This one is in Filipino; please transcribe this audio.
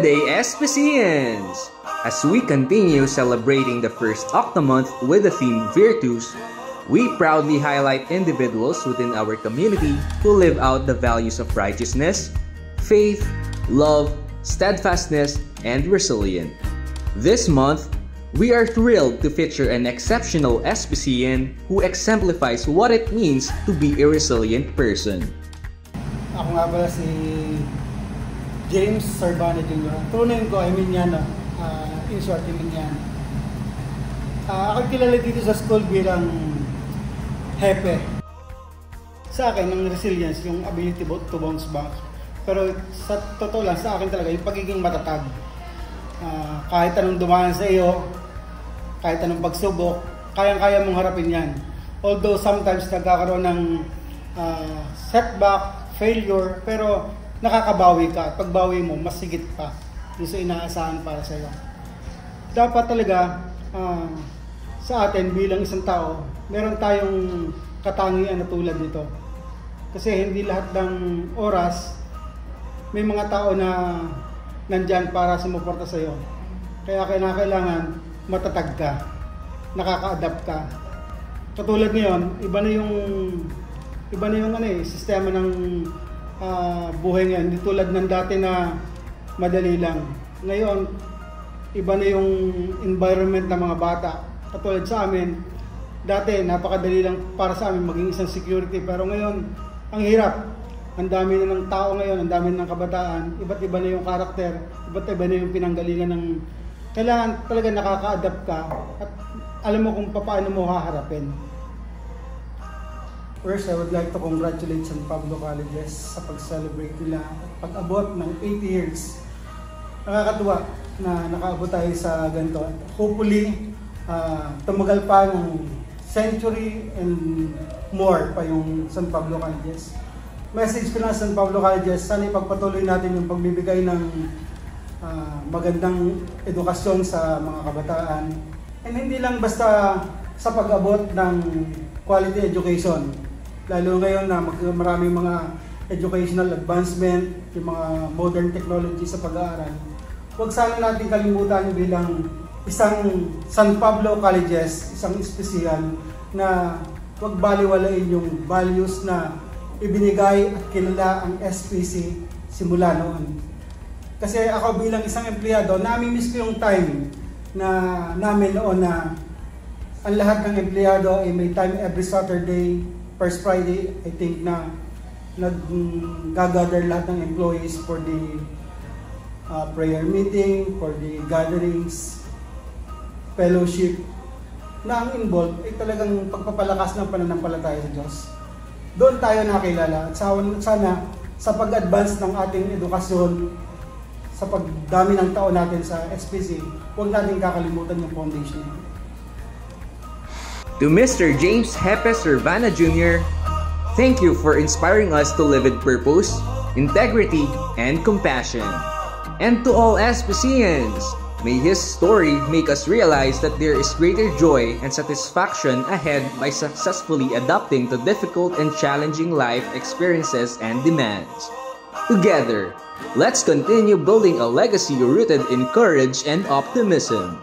Good day, SPCians! As we continue celebrating the first Octomonth with the theme Virtues, we proudly highlight individuals within our community who live out the values of righteousness, faith, love, steadfastness, and resilience. This month, we are thrilled to feature an exceptional SPCian who exemplifies what it means to be a resilient person. Ako nga pala si James Sarbana Jr. Tunayin ko ay Minyano, in short, Minyano. Ako kilala dito sa school bilang Hepe. Sa akin, ang resilience, yung ability to bounce back. Pero sa totoo lang, sa akin talaga, yung pagiging matatag. Kahit anong dumaan sa iyo, kahit anong pagsubok, kayang-kaya mong harapin yan. Although sometimes nagkakaroon ng setback, failure, pero nakakabawi ka. At pagbawi mo, mas sigit pa yung sa inaasahan para sa iyo. Dapat talaga, sa atin bilang isang tao, meron tayong katangian na tulad nito. Kasi hindi lahat ng oras, may mga tao na nandyan para sumuporta sa iyo. Kaya kailangan matatag ka, nakaka-adapt ka. Katulad ngayon, iba na yung sistema ng buhay ngayon. Hindi tulad ng dati na madali lang. Ngayon, iba na yung environment ng mga bata. Katulad sa amin, dati napakadali lang para sa amin maging isang security. Pero ngayon, ang hirap. Ang dami na ng tao ngayon, ang dami ng kabataan. Iba't iba na yung karakter, iba't iba na yung pinanggalingan ng... Kailangan talaga nakaka-adapt ka at alam mo kung paano mo haharapin. First, I would like to congratulate San Pablo Colleges sa pag-celebrate nila at pag-abot ng 80 years. Nakakatuwa na nakaabot tayo sa ganito. Hopefully, tumagal pa ng century and more pa yung San Pablo Colleges. Message ko lang sa San Pablo Colleges, sana ipagpatuloy natin yung pagbibigay ng magandang edukasyon sa mga kabataan. And hindi lang basta sa pag-abot ng quality education. Lalo ngayon na maraming mga educational advancement, yung mga modern technology sa pag-aaral. Huwag sana natin kalimutan bilang isang San Pablo Colleges, isang espesyal na huwag baliwalain yung values na ibinigay at kilala ang SPC simula noon. Kasi ako bilang isang empleyado, nami-miss ko yung time na namin noon na ang lahat ng empleyado ay may time every Saturday, first Friday, I think na nag-gather lahat ng employees for the prayer meeting, for the gatherings, fellowship, na ang involved ay talagang pagpapalakas ng pananampalataya sa Diyos. Doon tayo nakilala at sana sa pag-advance ng ating edukasyon, sa pagdami ng tao natin sa SPC, huwag natin kakalimutan yung foundation. To Mr. James Hepe Sarbana Jr., thank you for inspiring us to live with purpose, integrity, and compassion. And to all SPCians, may his story make us realize that there is greater joy and satisfaction ahead by successfully adapting to difficult and challenging life experiences and demands. Together, let's continue building a legacy rooted in courage and optimism.